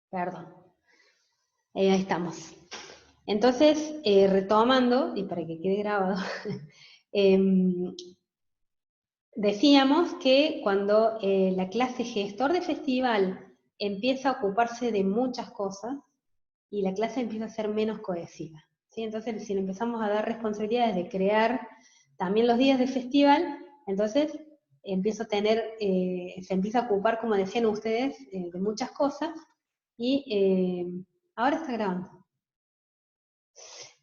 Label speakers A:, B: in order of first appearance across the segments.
A: Perdón. Ahí estamos. Entonces, retomando, y para que quede grabado, decíamos que cuando la clase gestor de festival empieza a ocuparse de muchas cosas y la clase empieza a ser menos cohesiva, ¿sí? Entonces, si le empezamos a dar responsabilidades de crear también los días de festival, entonces empieza a tener, se empieza a ocupar, como decían ustedes, de muchas cosas, y ahora está grabando.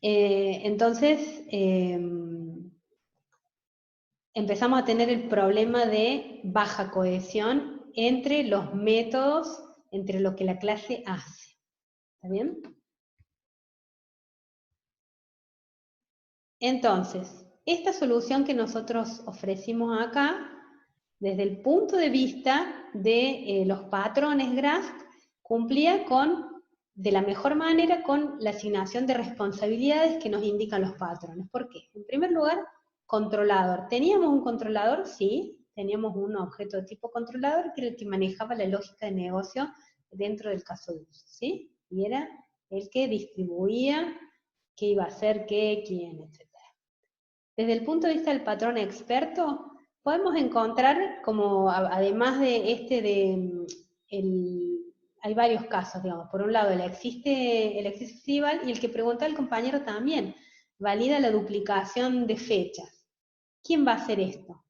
A: Entonces, empezamos a tener el problema de baja cohesión entre los métodos, entre lo que la clase hace. ¿Está bien? Entonces, esta solución que nosotros ofrecimos acá, desde el punto de vista de los patrones GRAST, cumplía de la mejor manera con la asignación de responsabilidades que nos indican los patrones. ¿Por qué? En primer lugar, controlador. ¿Teníamos un controlador? Sí, teníamos un objeto de tipo controlador que era el que manejaba la lógica de negocio dentro del caso de uso, ¿sí? Y era el que distribuía qué iba a hacer, qué, quién, etc. Desde el punto de vista del patrón experto, podemos encontrar, como además de hay varios casos, digamos. Por un lado, el existe festival, y el que preguntó el compañero también, valida la duplicación de fechas. ¿Quién va a hacer esto?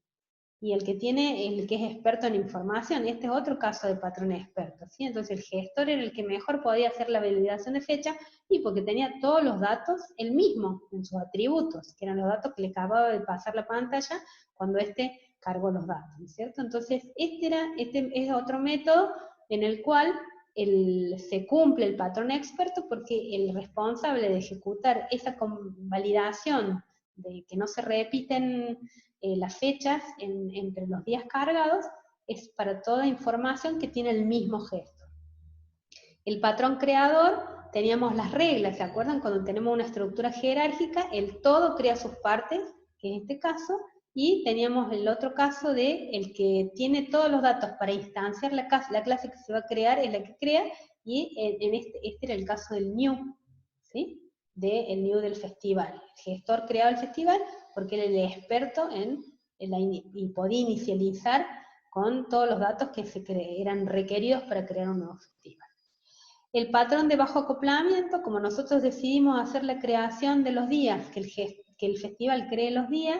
A: Y el que es experto en información, este es otro caso de patrón experto, ¿sí? Entonces el gestor era el que mejor podía hacer la validación de fecha, y porque tenía todos los datos él mismo, en sus atributos, que eran los datos que le acababa de pasar la pantalla cuando cargó los datos, ¿cierto? Entonces este es otro método en el cual se cumple el patrón experto, porque el responsable de ejecutar esa validación de que no se repiten las fechas entre los días cargados, es para toda información que tiene el mismo gesto. El patrón creador, teníamos las reglas, ¿se acuerdan? Cuando tenemos una estructura jerárquica, el todo crea sus partes, que es este caso, y teníamos el otro caso de el que tiene todos los datos para instanciar la clase que se va a crear, es la que crea, y este era el caso del new, ¿sí? Del new del festival. El gestor creaba el festival porque era el experto y podía inicializar con todos los datos que eran requeridos para crear un nuevo festival. El patrón de bajo acoplamiento, como nosotros decidimos hacer la creación de los días, que el festival cree los días,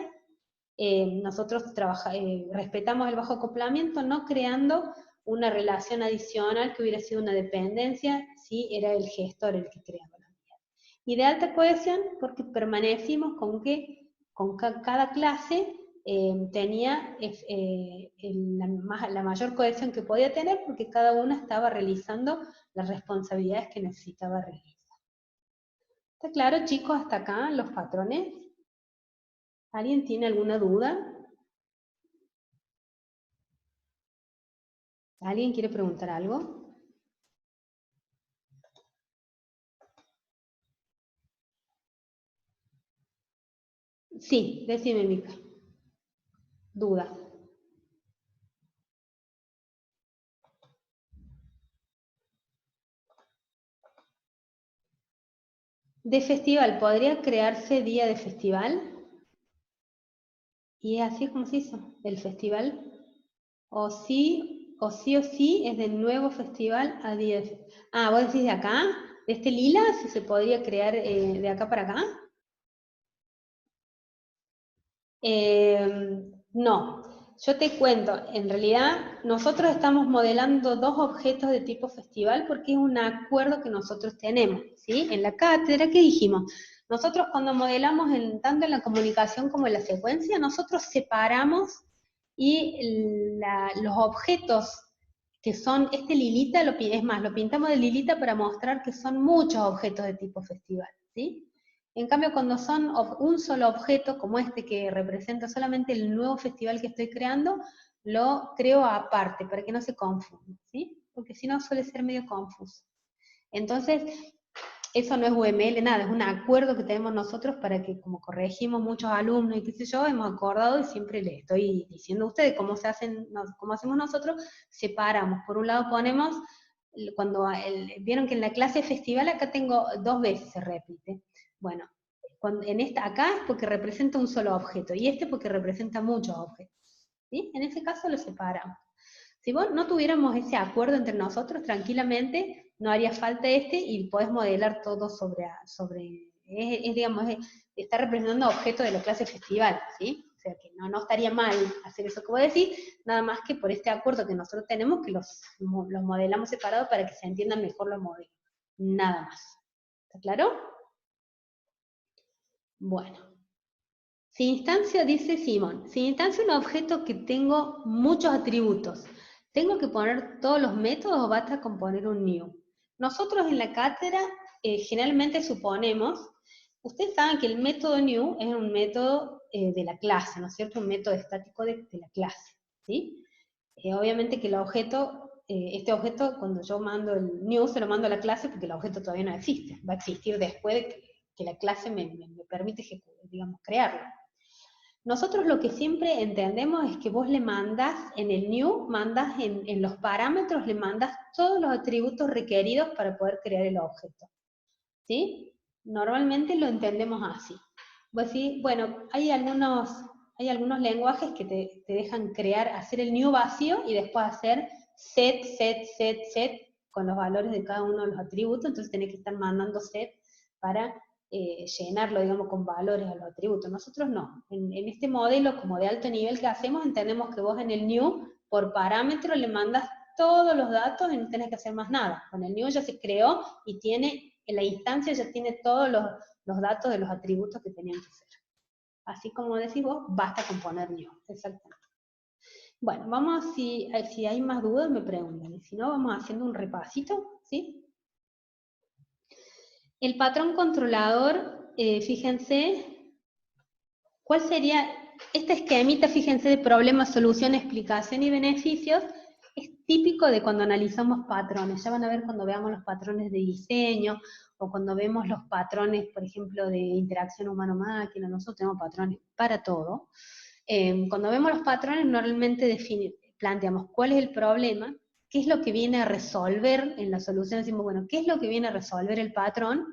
A: nosotros respetamos el bajo acoplamiento, no creando una relación adicional que hubiera sido una dependencia si era el gestor el que creaba los días. Y de alta cohesión, porque permanecimos con que con cada clase tenía la mayor cohesión que podía tener, porque cada una estaba realizando las responsabilidades que necesitaba realizar. ¿Está claro, chicos, hasta acá los patrones? ¿Alguien tiene alguna duda? ¿Alguien quiere preguntar algo? Sí, decime, Mica. Duda. ¿De festival podría crearse día de festival? Y así es como se hizo, el festival. O sí o sí es del nuevo festival a día de festival. Ah, ¿vos decís de acá? ¿De este lila? ¿Si se podría crear de acá para acá? No, yo te cuento, en realidad nosotros estamos modelando dos objetos de tipo festival porque es un acuerdo que nosotros tenemos, ¿sí? En la cátedra, ¿qué dijimos? Nosotros cuando modelamos tanto en la comunicación como en la secuencia, nosotros separamos y los objetos que son, lilita, es más, lo pintamos de lilita para mostrar que son muchos objetos de tipo festival, ¿sí? En cambio, cuando son un solo objeto, como este que representa solamente el nuevo festival que estoy creando, lo creo aparte, para que no se confunda, ¿sí? Porque si no suele ser medio confuso. Entonces, eso no es UML, nada, es un acuerdo que tenemos nosotros para que, como corregimos muchos alumnos y qué sé yo, hemos acordado, y siempre les estoy diciendo a ustedes cómo hacemos nosotros, separamos. Por un lado ponemos vieron que en la clase festival acá tengo 2 veces se repite. Bueno, acá es porque representa un solo objeto, y porque representa muchos objetos. ¿Sí? En ese caso lo separamos. Si vos no tuviéramos ese acuerdo entre nosotros, tranquilamente no haría falta y podés modelar todo está representando objetos de la clase festival, ¿sí? O sea que no estaría mal hacer eso que vos decís, nada más que por este acuerdo que nosotros tenemos, que los modelamos separados para que se entiendan mejor los modelos. Nada más. ¿Está claro? Bueno. Si instancia, dice Simón, si instancia un objeto que tengo muchos atributos, ¿tengo que poner todos los métodos o basta con poner un new? Nosotros en la cátedra generalmente suponemos, ustedes saben que el método new es un método de la clase, ¿no es cierto? Un método estático de la clase, ¿sí? Obviamente que este objeto, cuando yo mando el new, se lo mando a la clase porque el objeto todavía no existe, va a existir después de que la clase me permite, digamos, crearlo. Nosotros lo que siempre entendemos es que vos le mandás en el new, mandas en los parámetros, le mandas todos los atributos requeridos para poder crear el objeto. ¿Sí? Normalmente lo entendemos así. Vos decís, bueno, hay algunos lenguajes que te dejan hacer el new vacío y después hacer set con los valores de cada uno de los atributos, entonces tenés que estar mandando set para llenarlo, digamos, con valores a los atributos. Nosotros no. En este modelo, como de alto nivel que hacemos, entendemos que vos en el new, por parámetro, le mandas todos los datos y no tenés que hacer más nada. Con el new ya se creó y en la instancia ya tiene todos los datos de los atributos que tenían que ser. Así como decís vos, basta con poner new. Exactamente. Bueno, si hay más dudas me preguntan, y si no, vamos haciendo un repasito, ¿sí? El patrón controlador, fíjense, ¿cuál sería esta esquemita? Fíjense, de problema, solución, explicación y beneficios, es típico de cuando analizamos patrones. Ya van a ver cuando veamos los patrones de diseño, o cuando vemos los patrones, por ejemplo, de interacción humano-máquina. Nosotros tenemos patrones para todo. Cuando vemos los patrones, normalmente planteamos cuál es el problema, qué es lo que viene a resolver en la solución. Decimos, bueno, ¿qué es lo que viene a resolver el patrón?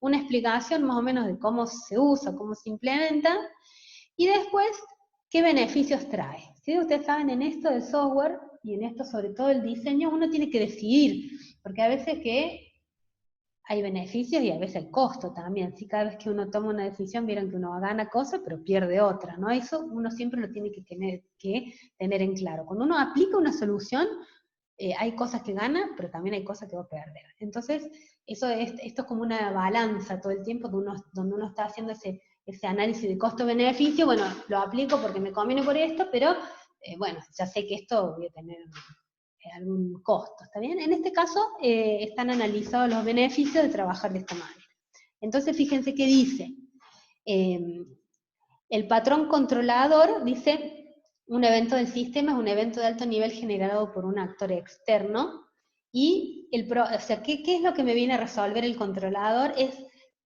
A: Una explicación más o menos de cómo se usa, cómo se implementa, y después, ¿qué beneficios trae? ¿Sí? Ustedes saben, en esto del software, y en esto sobre todo el diseño, uno tiene que decidir, porque a veces que hay beneficios y a veces el costo también. ¿Sí? Cada vez que uno toma una decisión, vieron que uno gana cosas, pero pierde otra, ¿no? Eso uno siempre lo tiene que tener en claro. Cuando uno aplica una solución, hay cosas que gana, pero también hay cosas que va a perder. Entonces, esto es como una balanza todo el tiempo, donde uno está haciendo ese análisis de costo-beneficio. Bueno, lo aplico porque me conviene por esto, pero bueno, ya sé que esto voy a tener algún costo, ¿está bien? En este caso, están analizados los beneficios de trabajar de esta manera. Entonces, fíjense qué dice. El patrón controlador dice: un evento del sistema es un evento de alto nivel generado por un actor externo, y ¿qué es lo que me viene a resolver el controlador? Es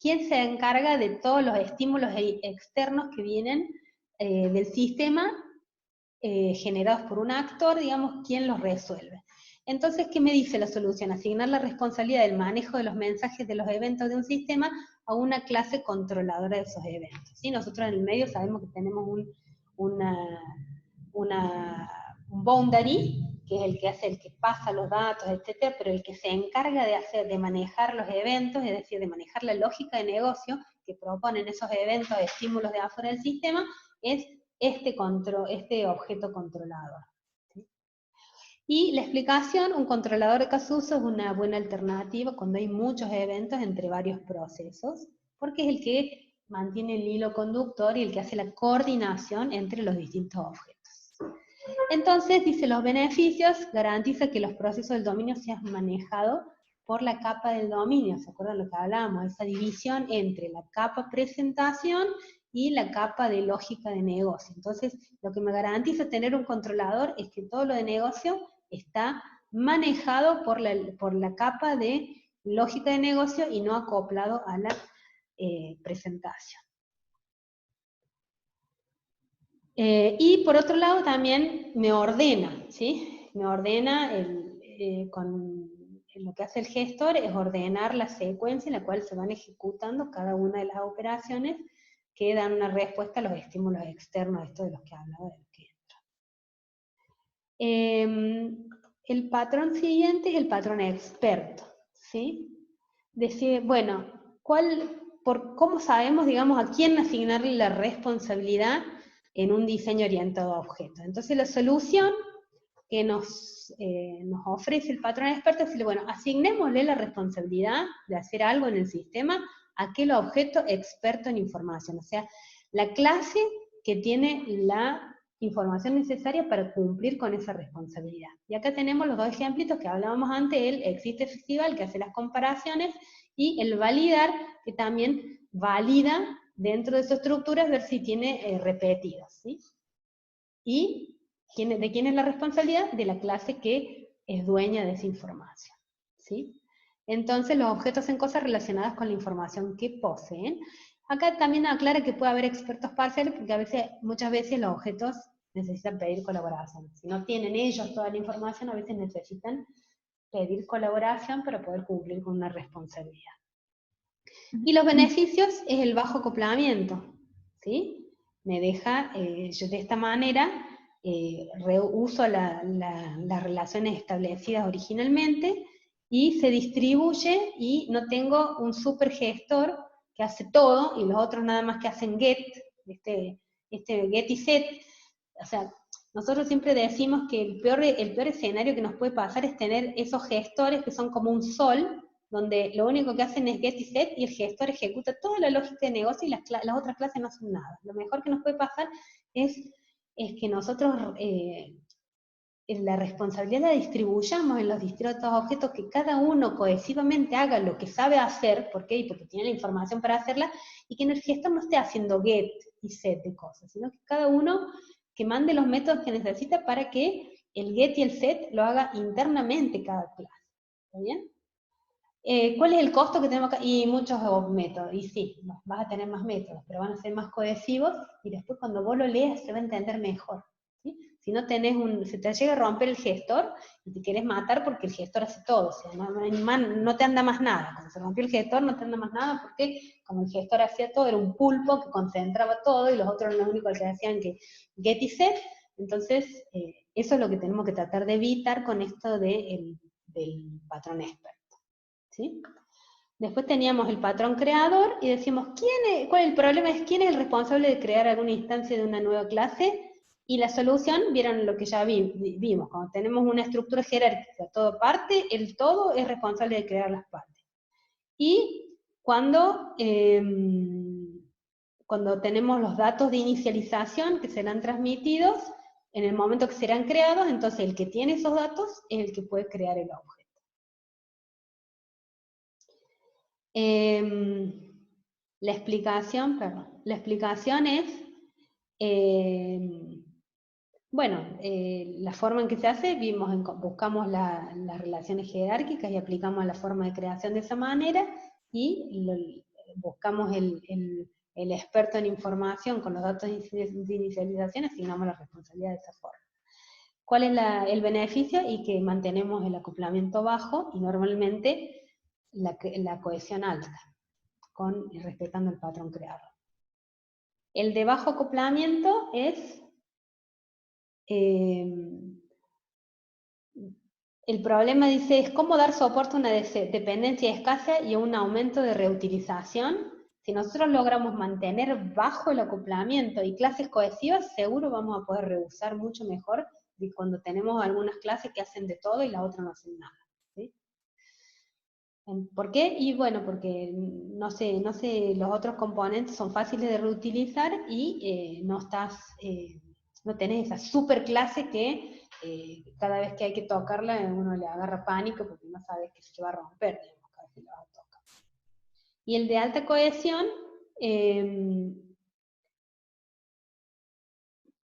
A: quién se encarga de todos los estímulos externos que vienen del sistema, generados por un actor, digamos, quién los resuelve. Entonces, ¿qué me dice la solución? Asignar la responsabilidad del manejo de los mensajes de los eventos de un sistema a una clase controladora de esos eventos. ¿Sí? Nosotros en el medio sabemos que tenemos un boundary, que es el que pasa los datos, etcétera, pero el que se encarga de manejar los eventos, es decir, de manejar la lógica de negocio que proponen esos eventos, estímulos de afuera del sistema, es este objeto controlador. ¿Sí? Y la explicación: un controlador de caso uso es una buena alternativa cuando hay muchos eventos entre varios procesos, porque es el que mantiene el hilo conductor y el que hace la coordinación entre los distintos objetos. Entonces, dice, los beneficios: garantiza que los procesos del dominio sean manejados por la capa del dominio. ¿Se acuerdan lo que hablábamos? Esa división entre la capa presentación y la capa de lógica de negocio. Entonces, lo que me garantiza tener un controlador es que todo lo de negocio está manejado por la capa de lógica de negocio y no acoplado a la presentación. Y por otro lado también me ordena, ¿sí? Me ordena con que hace el gestor es ordenar la secuencia en la cual se van ejecutando cada una de las operaciones que dan una respuesta a los estímulos externos, esto de los que hablaba, de los que entra. El patrón siguiente es el patrón experto, ¿sí? Decir, bueno, ¿cómo sabemos, digamos, a quién asignarle la responsabilidad en un diseño orientado a objetos? Entonces la solución que nos ofrece el patrón experto es decirle, bueno, asignémosle la responsabilidad de hacer algo en el sistema a aquel objeto experto en información, o sea, la clase que tiene la información necesaria para cumplir con esa responsabilidad. Y acá tenemos los dos ejemplitos que hablábamos antes, el existe festival, que hace las comparaciones, y el validar, que también valida dentro de su estructura ver si tiene repetidos, ¿sí? Y ¿de quién es la responsabilidad? De la clase que es dueña de esa información, ¿sí? Entonces los objetos son cosas relacionadas con la información que poseen. Acá también aclara que puede haber expertos parciales, porque muchas veces los objetos necesitan pedir colaboración. Si no tienen ellos toda la información, a veces necesitan pedir colaboración para poder cumplir con una responsabilidad. Y los beneficios es el bajo acoplamiento, ¿sí? Me deja, yo de esta manera, reuso las relaciones establecidas originalmente y se distribuye y no tengo un supergestor que hace todo y los otros nada más que hacen get, este get y set. O sea, nosotros siempre decimos que el peor escenario que nos puede pasar es tener esos gestores que son como un sol, donde lo único que hacen es get y set, y el gestor ejecuta toda la lógica de negocio y las otras clases no hacen nada. Lo mejor que nos puede pasar es que nosotros la responsabilidad la distribuyamos en los distintos objetos, que cada uno cohesivamente haga lo que sabe hacer, ¿por qué? Porque tiene la información para hacerla, y que en el gestor no esté haciendo get y set de cosas, sino que cada uno que mande los métodos que necesita para que el get y el set lo haga internamente cada clase. ¿Está bien? ¿Cuál es el costo que tenemos acá? Y muchos métodos, y sí, vas a tener más métodos, pero van a ser más cohesivos, y después cuando vos lo leas se va a entender mejor. ¿Sí? Si no tenés se te llega a romper el gestor, y te querés matar porque el gestor hace todo, o sea, no te anda más nada. Cuando se rompió el gestor no te anda más nada, porque como el gestor hacía todo, era un pulpo que concentraba todo, y los otros lo único que hacían que get y set. Entonces, eso es lo que tenemos que tratar de evitar con esto del patrón experto. ¿Sí? Después teníamos el patrón creador y decimos, ¿cuál es el problema? ¿Quién es el responsable de crear alguna instancia de una nueva clase? Y la solución, vieron lo que ya vimos, cuando tenemos una estructura jerárquica, todo parte, el todo es responsable de crear las partes. Y cuando tenemos los datos de inicialización que serán transmitidos, en el momento que serán creados, entonces el que tiene esos datos es el que puede crear el objeto. La explicación es, la forma en que se hace, buscamos las relaciones jerárquicas y aplicamos la forma de creación de esa manera, y buscamos el experto en información con los datos de inicialización, asignamos la responsabilidad de esa forma. ¿Cuál es el beneficio? Y que mantenemos el acoplamiento bajo y normalmente la cohesión alta, respetando el patrón creado. El de bajo acoplamiento es el problema, dice, es cómo dar soporte a una dependencia escasa y a un aumento de reutilización. Si nosotros logramos mantener bajo el acoplamiento y clases cohesivas, seguro vamos a poder reusar mucho mejor de cuando tenemos algunas clases que hacen de todo y la otra no hacen nada. ¿Sí? ¿Por qué? Y bueno, porque no sé, los otros componentes son fáciles de reutilizar y no tenés esa super clase que cada vez que hay que tocarla uno le agarra pánico porque no sabes que se va a romper, digamos, cada vez que la vas a tocar. Y el de alta cohesión,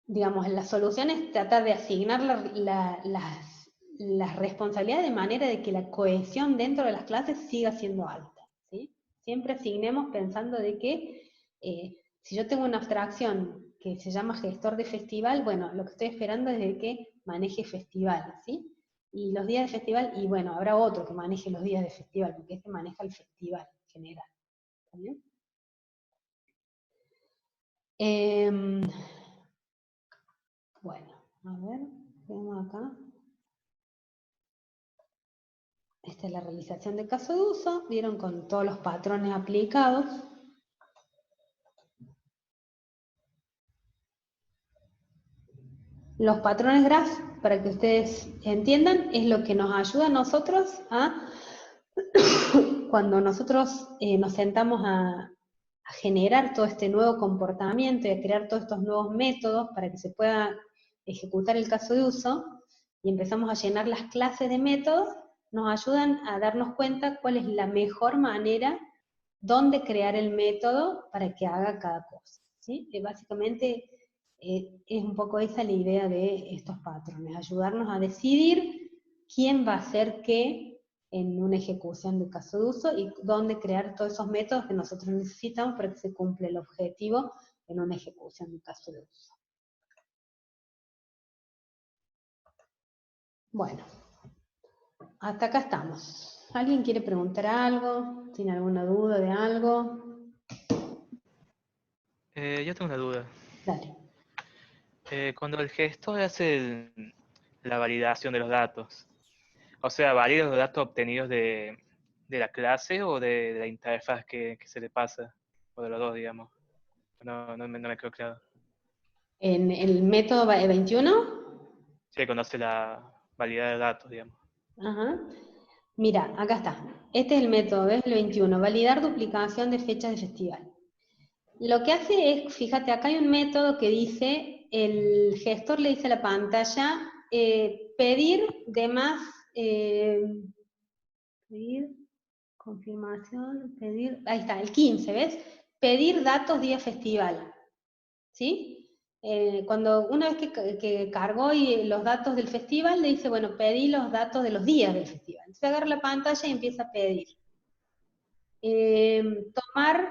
A: digamos, la solución es tratar de asignar las responsabilidades de manera de que la cohesión dentro de las clases siga siendo alta, ¿sí? Siempre asignemos pensando de que si yo tengo una abstracción que se llama gestor de festival, bueno, lo que estoy esperando es de que maneje festivales, ¿sí? Y los días de festival, y bueno, habrá otro que maneje los días de festival, porque este maneja el festival en general. ¿Está bien? Bueno, a ver, vemos acá. Esta es la realización de caso de uso, vieron con todos los patrones aplicados. Los patrones GRAPH, para que ustedes entiendan, es lo que nos ayuda a nosotros a, cuando nosotros nos sentamos a generar todo este nuevo comportamiento y a crear todos estos nuevos métodos para que se pueda ejecutar el caso de uso, y empezamos a llenar las clases de métodos, nos ayudan a darnos cuenta cuál es la mejor manera, dónde crear el método para que haga cada cosa. ¿Sí? Básicamente es un poco esa la idea de estos patrones, ayudarnos a decidir quién va a hacer qué en una ejecución de caso de uso y dónde crear todos esos métodos que nosotros necesitamos para que se cumpla el objetivo en una ejecución de caso de uso. Bueno, hasta acá estamos. ¿Alguien quiere preguntar algo? ¿Tiene alguna duda de algo?
B: Yo tengo una duda.
A: Dale.
B: Cuando el gestor hace la validación de los datos, o sea, valida los datos obtenidos de la clase o de la interfaz que se le pasa, o de los dos, digamos. No me quedó claro.
A: ¿En el método 21?
B: Sí, cuando hace la validad de datos, digamos.
A: Ajá. Mira, acá está. Este es el método, ¿ves? El 21, validar duplicación de fechas de festival. Lo que hace es, fíjate, acá hay un método que dice, el gestor le dice a la pantalla, pedir de más, pedir, confirmación, pedir, ahí está, el 15, ¿ves? Pedir datos día festival, ¿sí? Cuando una vez que cargó los datos del festival, le dice, bueno, pedí los datos de los días del festival. Se agarra la pantalla y empieza a pedir. Tomar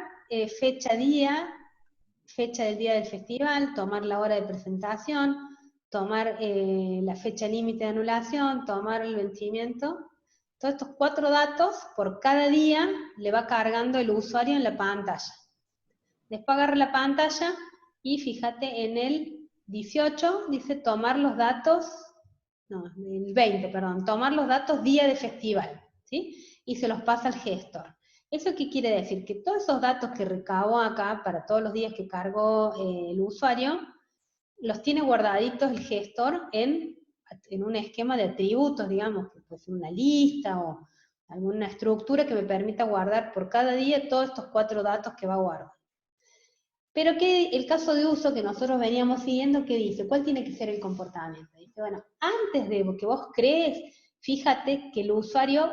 A: fecha del día del festival, tomar la hora de presentación, tomar la fecha límite de anulación, tomar el vencimiento. Todos estos 4 datos por cada día le va cargando el usuario en la pantalla. Después agarra la pantalla y fíjate en el 18 dice tomar los datos, no, el 20, perdón, tomar los datos día de festival, ¿sí? Y se los pasa al gestor. ¿Eso qué quiere decir? Que todos esos datos que recabó acá para todos los días que cargó el usuario, los tiene guardaditos el gestor en un esquema de atributos, digamos, que puede ser una lista o alguna estructura que me permita guardar por cada día todos estos 4 datos que va a guardar. Pero que el caso de uso que nosotros veníamos siguiendo, ¿qué dice? ¿Cuál tiene que ser el comportamiento? Dice, bueno, antes de que vos crees, fíjate que el usuario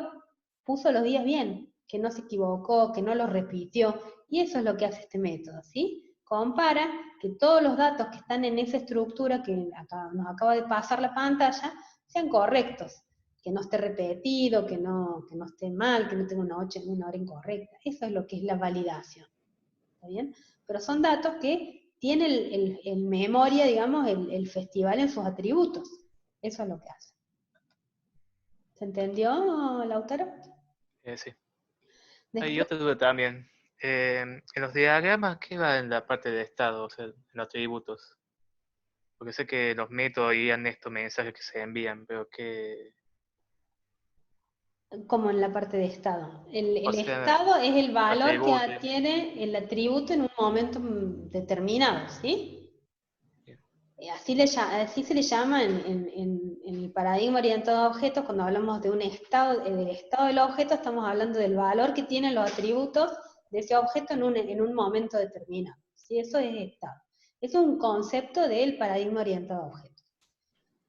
A: puso los días bien, que no se equivocó, que no los repitió, y eso es lo que hace este método, ¿sí? Compara que todos los datos que están en esa estructura que nos acaba de pasar la pantalla sean correctos, que no esté repetido, que no esté mal, que no tenga una hora incorrecta. Eso es lo que es la validación, ¿está bien? Pero son datos que tiene el memoria, digamos, el festival en sus atributos. Eso es lo que hace. ¿Se entendió, Lautaro?
B: Sí. Hay
A: Después,
B: otra duda también. En los diagramas, ¿qué va en la parte de estado, o sea, en los atributos? Porque sé que los métodos irían estos mensajes que se envían, pero que,
A: como en la parte de estado.
B: o
A: El
B: sea,
A: estado es el valor que
B: atributos.
A: tiene el atributo en un momento determinado, ¿sí? Así se le llama en el paradigma orientado a objetos, cuando hablamos de un estado, del estado del objeto, estamos hablando del valor que tienen los atributos de ese objeto en un momento determinado. ¿Sí? Eso es estado. Es un concepto del paradigma orientado a objetos.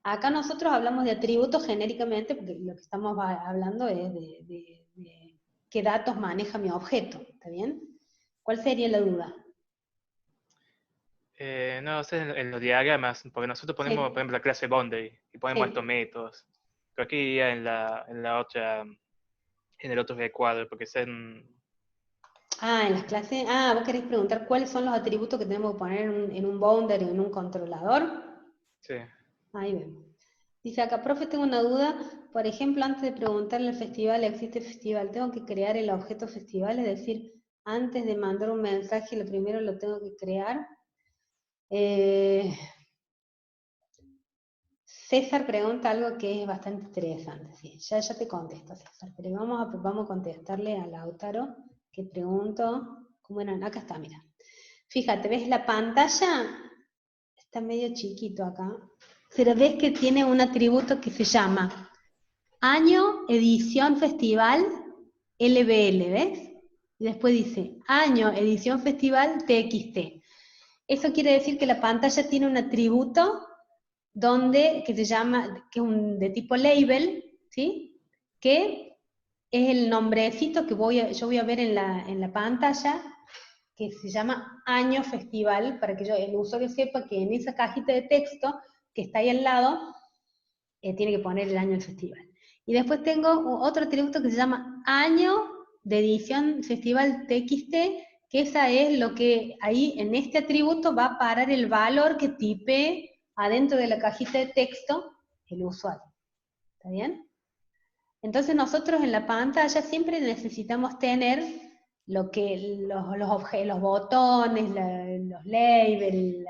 A: Acá nosotros hablamos de atributos genéricamente, porque lo que estamos hablando es de qué datos maneja mi objeto, ¿está bien? ¿Cuál sería la duda?
B: No sé, en los diagramas, porque nosotros ponemos, por
A: Sí,
B: ejemplo, la clase boundary y ponemos estos
A: sí.
B: métodos. Pero aquí iría en la otra, en el otro recuadro, porque son,
A: Ah, en las clases. Ah, vos querés preguntar cuáles son los atributos que tenemos que poner en un boundary o en un controlador.
B: sí.
A: Ahí vemos. Dice acá, profe, tengo una duda. Por ejemplo, antes de preguntarle al festival, ¿existe festival? ¿Tengo que crear el objeto festival? Es decir, antes de mandar un mensaje, lo primero lo tengo que crear. César pregunta algo que es bastante interesante. Sí, ya te contesto, César. Pero vamos a contestarle a Lautaro, que pregunto, ¿cómo era? Acá está, mira. Fíjate, ¿ves la pantalla? Está medio chiquito acá. Pero ves que tiene un atributo que se llama Año, Edición, Festival, LBL, ¿ves? Y después dice Año, Edición, Festival, TXT. Eso quiere decir que la pantalla tiene un atributo que se llama, que es de tipo label, ¿sí? Que es el nombrecito que yo voy a ver en la pantalla, que se llama Año Festival, para que el usuario sepa que en esa cajita de texto que está ahí al lado, tiene que poner el año del festival. Y después tengo otro atributo que se llama Año de Edición Festival TXT, que esa es lo que ahí en este atributo va a parar el valor que tipee adentro de la cajita de texto el usuario. ¿Está bien? Entonces nosotros en la pantalla siempre necesitamos tener los botones, los labels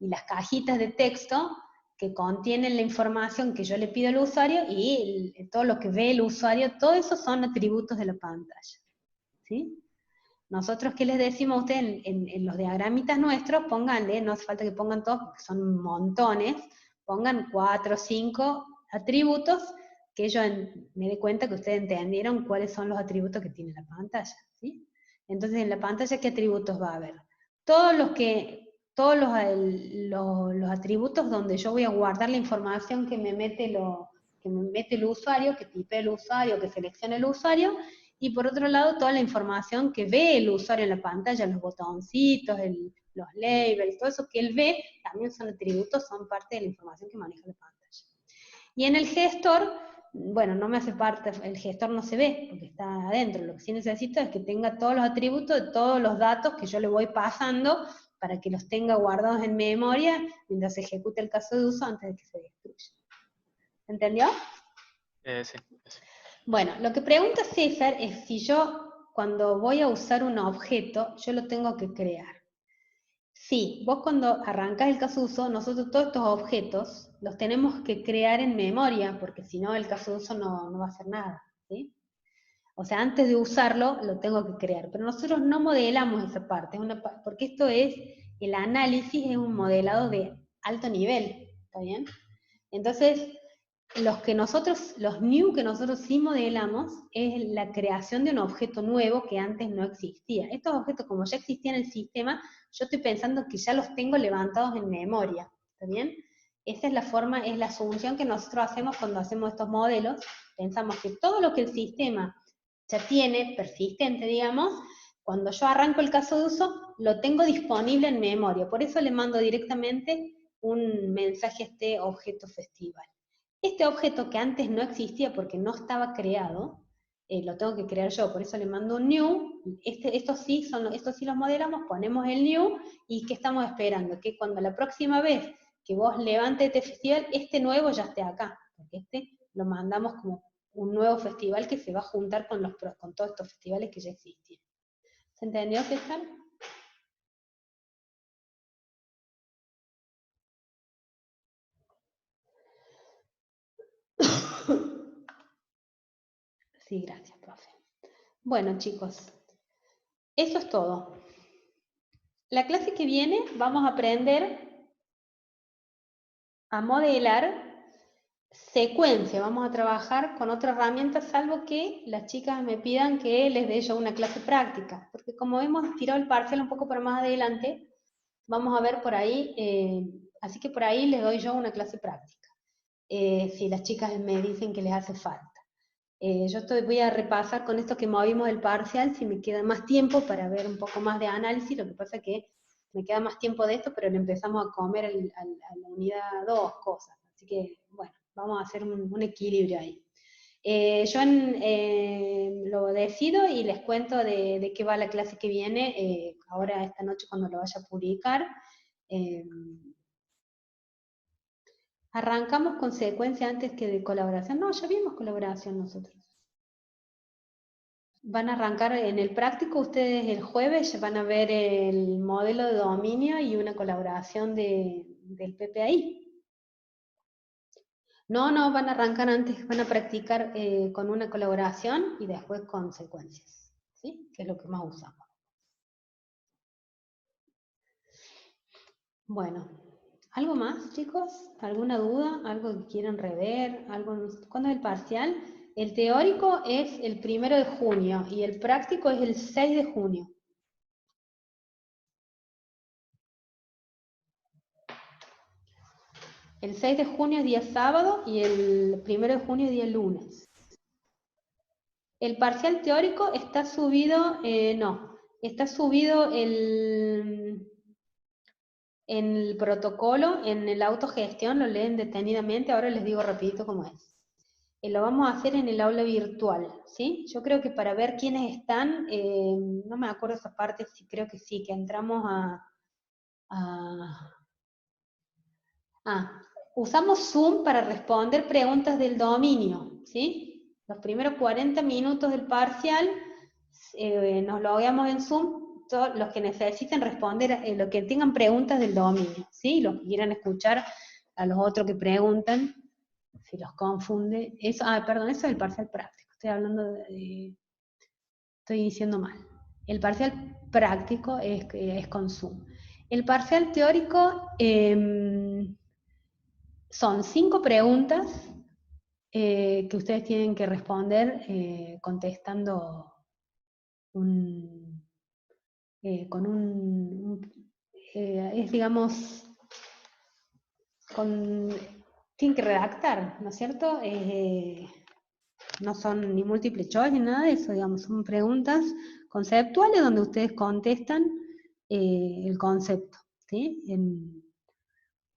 A: y las cajitas de texto que contienen la información que yo le pido al usuario y todo lo que ve el usuario, todo eso son atributos de la pantalla. ¿Sí? Nosotros, ¿qué les decimos a ustedes en los diagramitas nuestros? Pónganle, no hace falta que pongan todos, porque son montones, pongan 4 o 5 atributos, que yo me dé cuenta que ustedes entendieron cuáles son los atributos que tiene la pantalla, ¿sí? Entonces, en la pantalla, ¿qué atributos va a haber? Todos los atributos donde yo voy a guardar la información que me mete el usuario, que tipea el usuario, que selecciona el usuario, y por otro lado toda la información que ve el usuario en la pantalla, los botoncitos, los labels, todo eso que él ve, también son atributos, son parte de la información que maneja la pantalla. Y en el gestor, bueno, no me hace parte, el gestor no se ve, porque está adentro, lo que sí necesito es que tenga todos los atributos de todos los datos que yo le voy pasando para que los tenga guardados en memoria mientras se ejecute el caso de uso antes de que se destruya. ¿Entendió?
B: Sí.
A: Bueno, lo que pregunta César es si yo, cuando voy a usar un objeto, yo lo tengo que crear. Sí, vos cuando arrancás el caso de uso, nosotros todos estos objetos los tenemos que crear en memoria, porque si no el caso de uso no va a hacer nada, ¿sí? O sea, antes de usarlo lo tengo que crear, pero nosotros no modelamos esa parte, porque esto es, el análisis es un modelado de alto nivel, ¿está bien? Entonces, los new que nosotros sí modelamos es la creación de un objeto nuevo que antes no existía. Estos objetos, como ya existían en el sistema, yo estoy pensando que ya los tengo levantados en memoria, ¿está bien? Esa es la forma, es la asunción que nosotros hacemos cuando hacemos estos modelos. Pensamos que todo lo que el sistema ya tiene, persistente, digamos, cuando yo arranco el caso de uso, lo tengo disponible en memoria. Por eso le mando directamente un mensaje a este objeto festival. Este objeto que antes no existía porque no estaba creado, lo tengo que crear yo, por eso le mando un new, estos sí los modelamos, ponemos el new, y ¿qué estamos esperando? Que cuando la próxima vez que vos levantes este festival, este nuevo ya esté acá, porque este lo mandamos como un nuevo festival que se va a juntar con todos estos festivales que ya existían. ¿Se entendió, César? Sí, gracias, profe. Bueno, chicos, eso es todo. La clase que viene vamos a aprender a modelar secuencia. Vamos a trabajar con otra herramienta, salvo que las chicas me pidan que les dé yo una clase práctica. Porque como hemos tirado el parcial un poco para más adelante, vamos a ver por ahí, así que por ahí les doy yo una clase práctica. Si las chicas me dicen que les hace falta. Voy a repasar con esto que movimos el parcial, si me queda más tiempo para ver un poco más de análisis. Lo que pasa es que me queda más tiempo de esto, pero le empezamos a comer a la unidad 2 cosas. Así que, bueno, vamos a hacer un equilibrio ahí. Yo lo decido y les cuento de qué va la clase que viene, ahora esta noche cuando lo vaya a publicar. Arrancamos con secuencia antes que de colaboración. No, ya vimos colaboración nosotros. Van a arrancar en el práctico, ustedes el jueves ya van a ver el modelo de dominio y una colaboración del PPI. No, no, van a arrancar antes, van a practicar con una colaboración y después con secuencias, ¿sí? Que es lo que más usamos. Bueno, ¿algo más, chicos? ¿Alguna duda? ¿Algo que quieran rever? ¿Cuándo es el parcial? El teórico es el 1 de junio y el práctico es el 6 de junio. El 6 de junio es día sábado y el 1 de junio es día lunes. El parcial teórico está subido, está subido en el protocolo, en el autogestión, lo leen detenidamente, ahora les digo rapidito cómo es. Lo vamos a hacer en el aula virtual, ¿sí? Yo creo que para ver quiénes están, no me acuerdo esa parte, sí, creo que sí, que entramos usamos Zoom para responder preguntas del dominio, ¿sí? Los primeros 40 minutos del parcial nos logueamos en Zoom, todos los que necesiten responder, los que tengan preguntas del dominio, ¿sí? Los que quieran escuchar a los otros que preguntan, si los confunde. Eso, perdón, eso es el parcial práctico, estoy diciendo mal. El parcial práctico es con Zoom. El parcial teórico son 5 preguntas que ustedes tienen que responder contestando digamos, tienen que redactar, ¿no es cierto? No son ni múltiple choice ni nada de eso, digamos, son preguntas conceptuales donde ustedes contestan el concepto, ¿sí?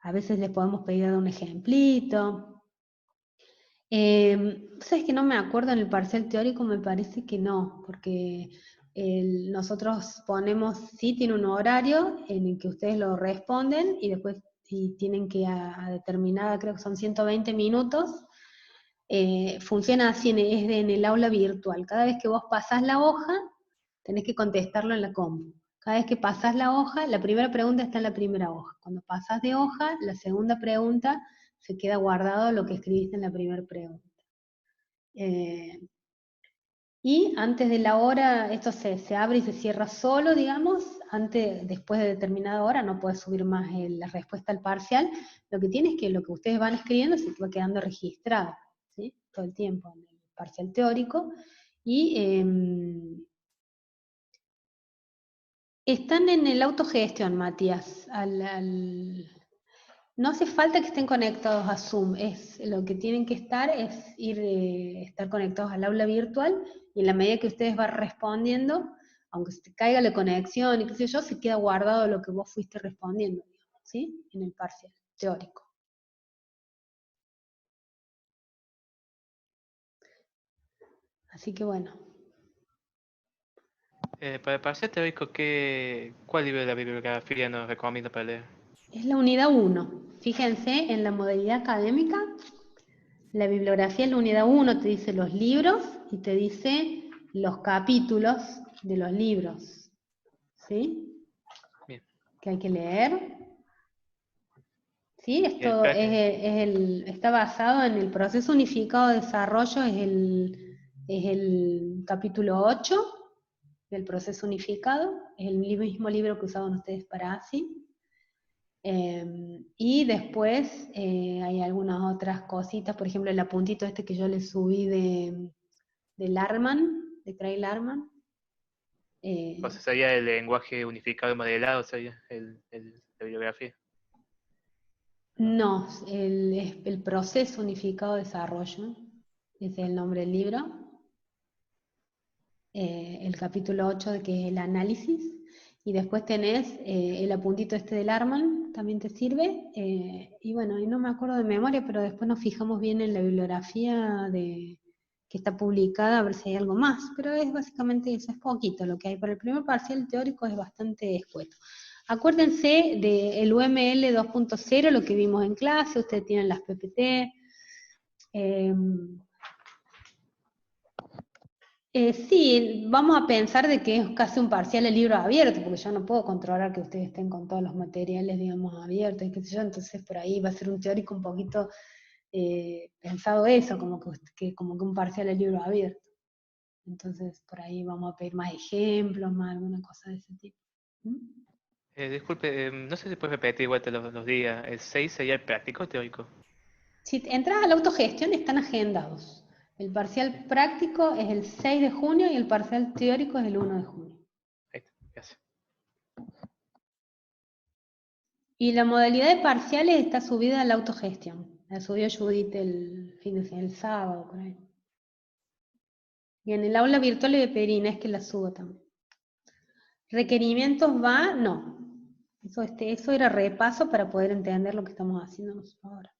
A: A veces les podemos pedir un ejemplito. ¿Sabes que no me acuerdo en el parcial teórico? Me parece que no, porque nosotros ponemos, sí tiene un horario en el que ustedes lo responden y después tienen que a determinada, creo que son 120 minutos, funciona así, es en el aula virtual. Cada vez que vos pasás la hoja, tenés que contestarlo en la compu. Cada vez que pasás la hoja, la primera pregunta está en la primera hoja. Cuando pasás de hoja, la segunda pregunta se queda guardado lo que escribiste en la primera pregunta. Y antes de la hora, esto se abre y se cierra solo, digamos, después de determinada hora no puedes subir más la respuesta al parcial. Lo que tiene es que lo que ustedes van escribiendo se va quedando registrado, ¿sí? Todo el tiempo en el parcial teórico. Y están en el autogestión, Matías. No hace falta que estén conectados a Zoom, lo que tienen que estar es estar conectados al aula virtual, y en la medida que ustedes van respondiendo, aunque se te caiga la conexión y qué sé yo, se queda guardado lo que vos fuiste respondiendo, ¿sí? En el parcial teórico. Así que bueno.
B: Para el parcial teórico, ¿cuál libro de la bibliografía nos recomienda para leer?
A: Es la unidad 1. Fíjense en la modalidad académica. La bibliografía en la unidad 1 te dice los libros y te dice los capítulos de los libros, ¿sí?
B: Bien.
A: Que hay que leer. ¿Sí?
B: Y el
A: Esto está basado en el proceso unificado de desarrollo, es el capítulo 8 del proceso unificado, es el mismo libro que usaban ustedes para ASI. Y después hay algunas otras cositas, por ejemplo el apuntito este que yo les subí de Larman, de Craig Larman.
B: O sea, sería el lenguaje unificado y modelado, sería la bibliografía.
A: No, el proceso unificado de desarrollo, ese es el nombre del libro. El capítulo 8 que es el análisis, y después tenés el apuntito este del Arman, también te sirve, y bueno, y no me acuerdo de memoria, pero después nos fijamos bien en la bibliografía que está publicada, a ver si hay algo más, pero es básicamente eso, es poquito lo que hay. Para el primer parcial teórico es bastante escueto. Acuérdense del UML 2.0, lo que vimos en clase, ustedes tienen las PPT. Sí, vamos a pensar de que es casi un parcial el libro abierto, porque yo no puedo controlar que ustedes estén con todos los materiales, digamos, abiertos, y qué sé yo, entonces por ahí va a ser un teórico un poquito pensado eso, como que un parcial el libro abierto. Entonces por ahí vamos a pedir más ejemplos, más alguna cosa de ese tipo. ¿Mm?
B: Disculpe, no sé si puedes repetir igual los días. ¿El 6 sería el práctico o teórico?
A: Si entras a la autogestión están agendados. El parcial práctico es el 6 de junio y el parcial teórico es el 1 de junio.
B: Ahí está, gracias.
A: Y la modalidad de parciales está subida a la autogestión. La subió Judith el sábado, por ahí. Y en el aula virtual le voy a Inés que la suba también. ¿Requerimientos va? No. Eso era repaso para poder entender lo que estamos haciendo nosotros ahora.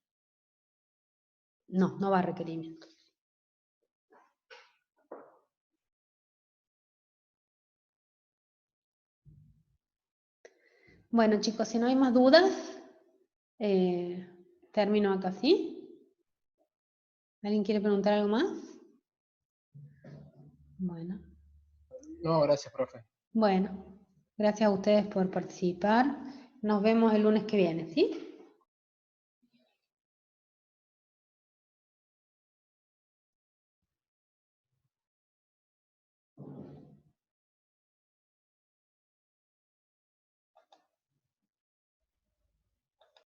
A: No, no va a requerimientos. Bueno, chicos, si no hay más dudas, termino acá, ¿sí? ¿Alguien quiere preguntar algo más? Bueno.
C: No, gracias, profe.
A: Bueno, gracias a ustedes por participar. Nos vemos el lunes que viene, ¿sí?